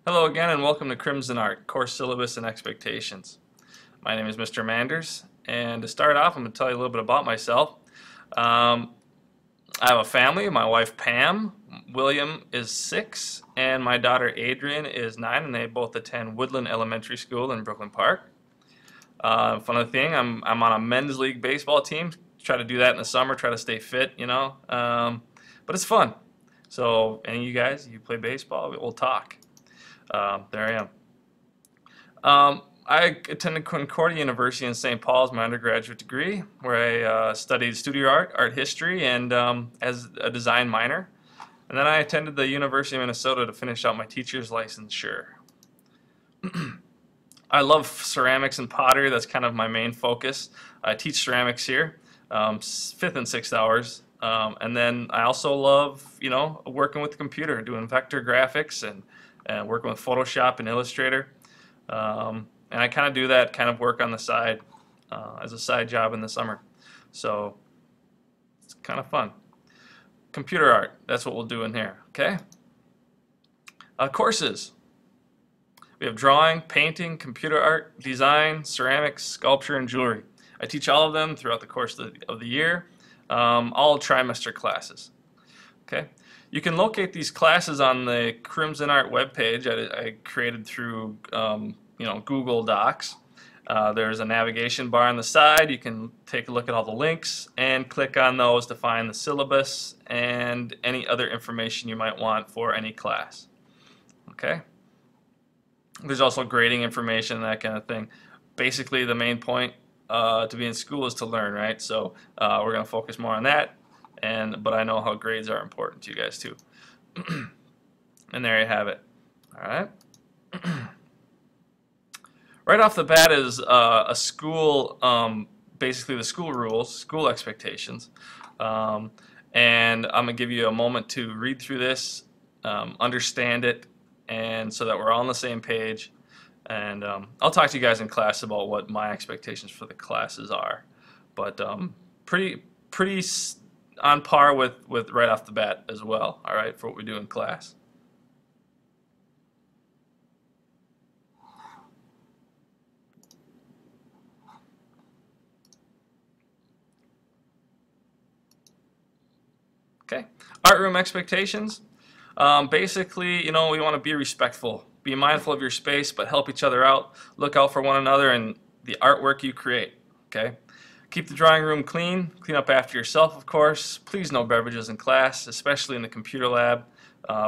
Hello again and welcome to Crimson Art, Course Syllabus and Expectations. My name is Mr. Manders, and to start off I'm going to tell you a little bit about myself. Um, I have a family. My wife Pam, William is 6, and my daughter Adrian is 9, and they both attend Woodland Elementary School in Brooklyn Park. Funny thing, I'm on a men's league baseball team. Try to do that in the summer, try to stay fit, but it's fun. So any of you guys, you play baseball, we'll talk. There I am. I attended Concordia University in St. Paul's, my undergraduate degree, where I studied studio art, art history, and as a design minor. And then I attended the University of Minnesota to finish out my teacher's licensure. I love ceramics and pottery. That's kind of my main focus. I teach ceramics here, 5th and 6th hours. And then I also love, working with the computer, doing vector graphics and working with Photoshop and Illustrator. And I kind of do that kind of work on the side as a side job in the summer. So it's kind of fun. Computer art, that's what we'll do in here, okay? Courses. We have drawing, painting, computer art, design, ceramics, sculpture, and jewelry. I teach all of them throughout the course of the year, all trimester classes. Okay, you can locate these classes on the Crimson Art webpage I created through Google Docs. There's a navigation bar on the side. You can take a look at all the links and click on those to find the syllabus and any other information you might want for any class. Okay. There's also grading information and that kind of thing. Basically, the main point to be in school is to learn, right? So we're going to focus more on that, but I know how grades are important to you guys too. And there you have it. All right. Right off the bat is a school, basically the school rules, school expectations. And I'm going to give you a moment to read through this, understand it, and so that we're all on the same page. And I'll talk to you guys in class about what my expectations for the classes are. But pretty on par with right off the bat as well, all right, for what we do in class. Okay, art room expectations. Basically, we want to be respectful, be mindful of your space, but help each other out. Look out for one another and the artwork you create. Okay, keep the drawing room clean. Clean up after yourself, of course. Please, no beverages in class, especially in the computer lab.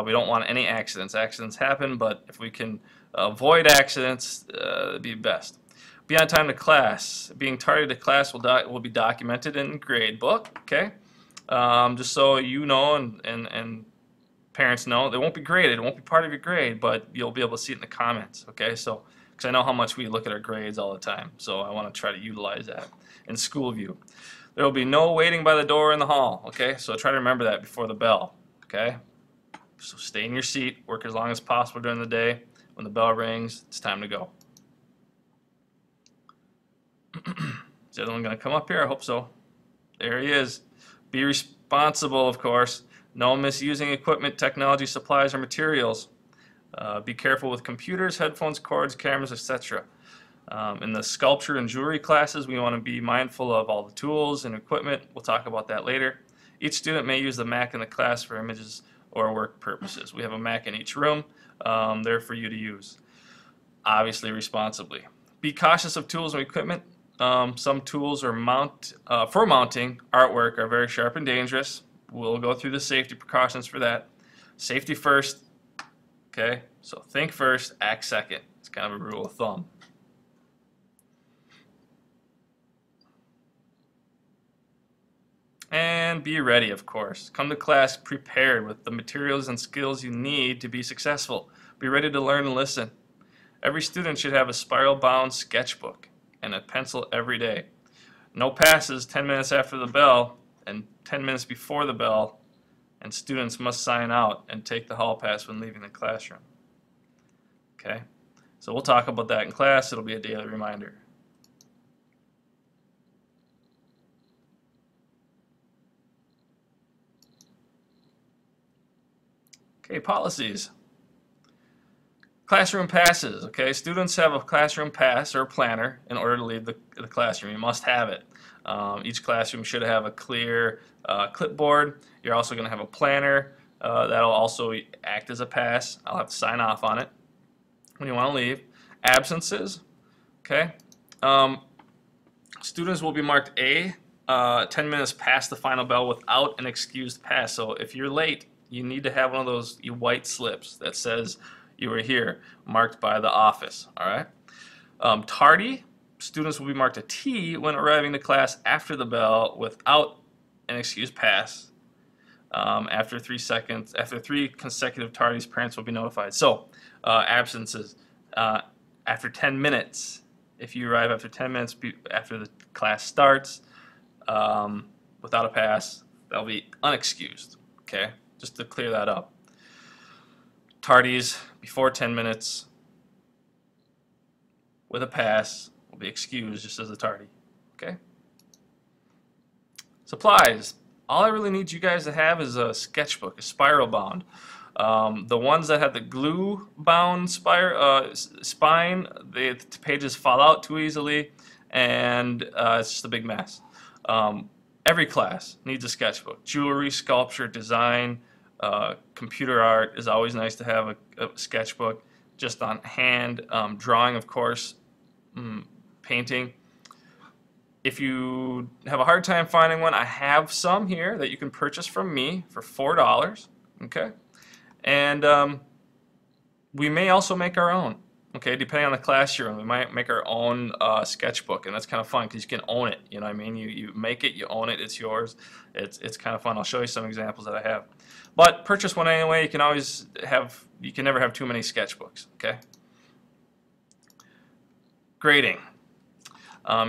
We don't want any accidents. Accidents happen, but if we can avoid accidents, it'd be best. Be on time to class. Being tardy to class will be documented in the grade book. Okay. Just so you know and parents know, they won't be graded. It won't be part of your grade, but you'll be able to see it in the comments. Okay, so because I know how much we look at our grades all the time, so I want to try to utilize that in school view. There will be no waiting by the door in the hall. Okay, so try to remember that before the bell. Okay, so stay in your seat, work as long as possible during the day. When the bell rings, it's time to go. Is the other one going to come up here? I hope so. There he is. Be responsible, of course. No misusing equipment, technology, supplies, or materials. Be careful with computers, headphones, cords, cameras, etc. In the sculpture and jewelry classes, we want to be mindful of all the tools and equipment. We'll talk about that later. Each student may use the Mac in the class for images or work purposes. We have a Mac in each room, there for you to use. Obviously responsibly. Be cautious of tools and equipment. Some tools for mounting artwork are very sharp and dangerous. We'll go through the safety precautions for that. Safety first, okay? So think first, act second. It's kind of a rule of thumb. And be ready, of course. Come to class prepared with the materials and skills you need to be successful. Be ready to learn and listen. Every student should have a spiral-bound sketchbook and a pencil every day. No passes 10 minutes after the bell and 10 minutes before the bell, and students must sign out and take the hall pass when leaving the classroom. Okay, so we'll talk about that in class. It'll be a daily reminder. Okay, policies. Classroom passes. Okay, students have a classroom pass or a planner in order to leave the classroom. You must have it. Each classroom should have a clear clipboard. You're also going to have a planner that'll also act as a pass. I'll have to sign off on it when you want to leave. Absences. Okay. Students will be marked A, 10 minutes past the final bell without an excused pass. So if you're late, you need to have one of those white slips that says you were here, marked by the office. All right. Tardy, students will be marked a T when arriving to class after the bell without an excused pass. After 3 seconds, after 3 consecutive tardies, parents will be notified. So absences after 10 minutes. If you arrive after 10 minutes after the class starts without a pass, that'll be unexcused. Okay, just to clear that up. Tardies before 10 minutes with a pass will be excused just as a tardy. Okay. Supplies. All I really need you guys to have is a sketchbook, a spiral bound. The ones that have the glue bound spine, the pages fall out too easily, and it's just a big mess. Every class needs a sketchbook. Jewelry, sculpture, design, computer art is always nice to have a sketchbook. Just on hand, drawing, of course, painting. If you have a hard time finding one, I have some here that you can purchase from me for $4. Okay. And we may also make our own, okay, depending on the class you're in. We might make our own sketchbook, and that's kind of fun because you can own it, you know what I mean? You make it, you own it, it's yours. It's kind of fun. I'll show you some examples that I have. But purchase one anyway. You can always have, you can never have too many sketchbooks, okay? Grading.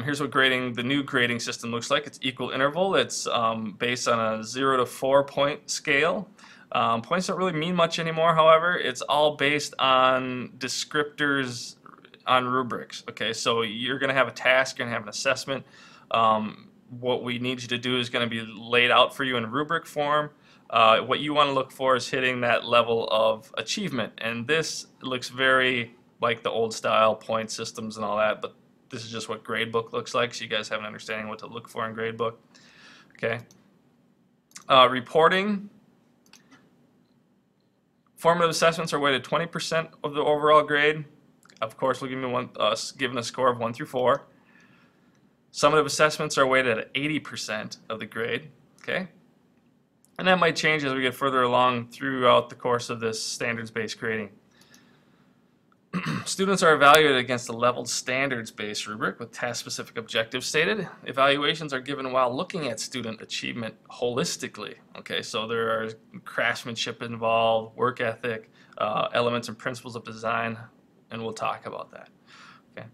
Here's what the new grading system looks like. It's equal interval. It's based on a 0 to 4 point scale. Points don't really mean much anymore, however. It's all based on descriptors on rubrics. Okay, so you're going to have a task, you're going to have an assessment. What we need you to do is going to be laid out for you in rubric form. What you want to look for is hitting that level of achievement. And this looks very like the old style point systems and all that, but this is just what gradebook looks like, so you guys have an understanding what to look for in gradebook. Okay. Reporting. Formative assessments are weighted 20% of the overall grade. Of course, we'll give you given a score of 1 through 4. Summative assessments are weighted at 80% of the grade. Okay, and that might change as we get further along throughout the course of this standards-based grading. Students are evaluated against a leveled standards-based rubric with task-specific objectives stated. Evaluations are given while looking at student achievement holistically. Okay, so there are craftsmanship involved, work ethic, elements and principles of design, and we'll talk about that. Okay.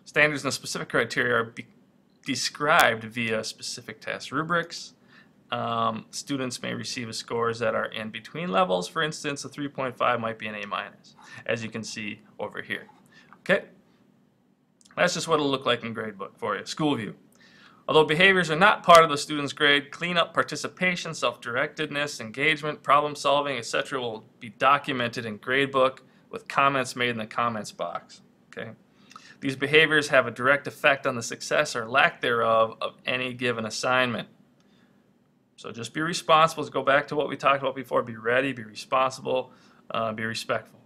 Standards and specific criteria are described via specific test rubrics. Students may receive scores that are in between levels. For instance, a 3.5 might be an A-, as you can see over here. Okay, that's just what it'll look like in gradebook for you. School view. Although behaviors are not part of the student's grade, cleanup, participation, self-directedness, engagement, problem solving, etc. will be documented in gradebook with comments made in the comments box. Okay, these behaviors have a direct effect on the success or lack thereof of any given assignment. So just be responsible. Let's go back to what we talked about before. Be ready, be responsible, be respectful.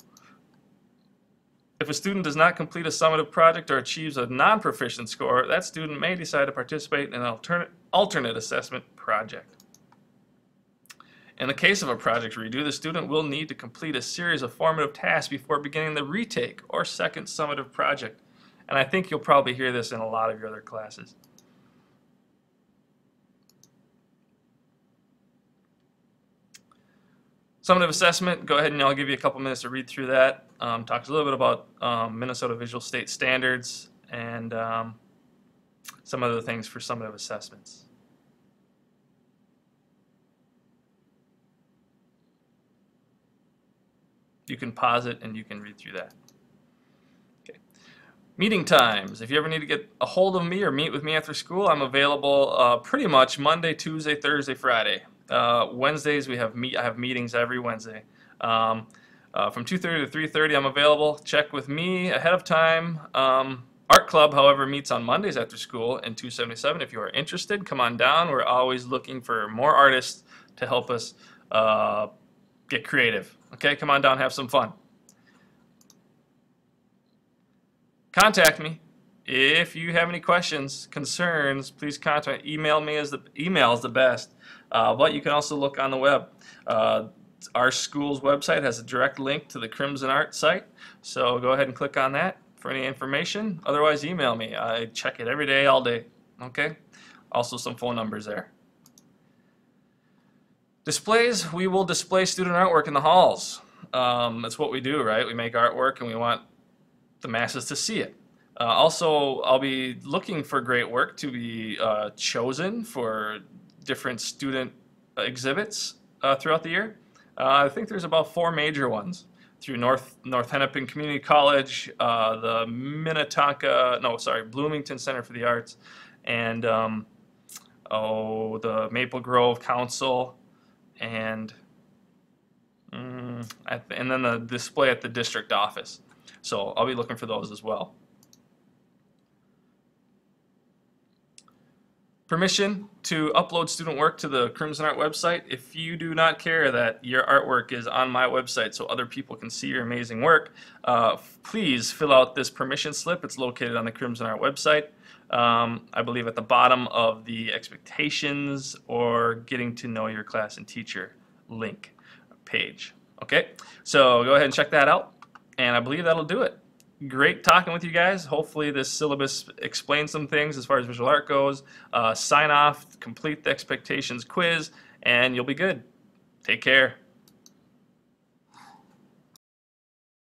If a student does not complete a summative project or achieves a non-proficient score, that student may decide to participate in an alternate assessment project. In the case of a project redo, the student will need to complete a series of formative tasks before beginning the retake or second summative project. And I think you'll probably hear this in a lot of your other classes. Summative assessment, go ahead and I'll give you a couple minutes to read through that. Talks a little bit about Minnesota Visual State Standards and some other things for summative assessments. You can pause it and you can read through that. Okay. Meeting times. If you ever need to get a hold of me or meet with me after school, I'm available pretty much Monday, Tuesday, Thursday, Friday. Wednesdays I have meetings every Wednesday. From 2:30 to 3:30 I'm available. Check with me ahead of time. Art Club, however, meets on Mondays after school in 277. If you are interested, come on down. We're always looking for more artists to help us get creative. Okay, come on down, have some fun. Contact me. If you have any questions, concerns, please contact. Email me. Email is the best. But you can also look on the web. Our school's website has a direct link to the Crimson Art site, so go ahead and click on that for any information. Otherwise, email me. I check it every day, all day. Okay? Also some phone numbers there. Displays, we will display student artwork in the halls. That's what we do, right? We make artwork and we want the masses to see it. Also, I'll be looking for great work to be chosen for different student exhibits throughout the year. I think there's about 4 major ones through North Hennepin Community College, the Bloomington Center for the Arts, and the Maple Grove Council, and then the display at the district office. So I'll be looking for those as well. Permission to upload student work to the Crimson Art website. If you do not care that your artwork is on my website so other people can see your amazing work, please fill out this permission slip. It's located on the Crimson Art website. I believe at the bottom of the expectations or getting to know your class and teacher link page. Okay, so go ahead and check that out, and I believe that'll do it. Great talking with you guys. Hopefully this syllabus explains some things as far as visual art goes. Sign off, complete the expectations quiz, and you'll be good. Take care.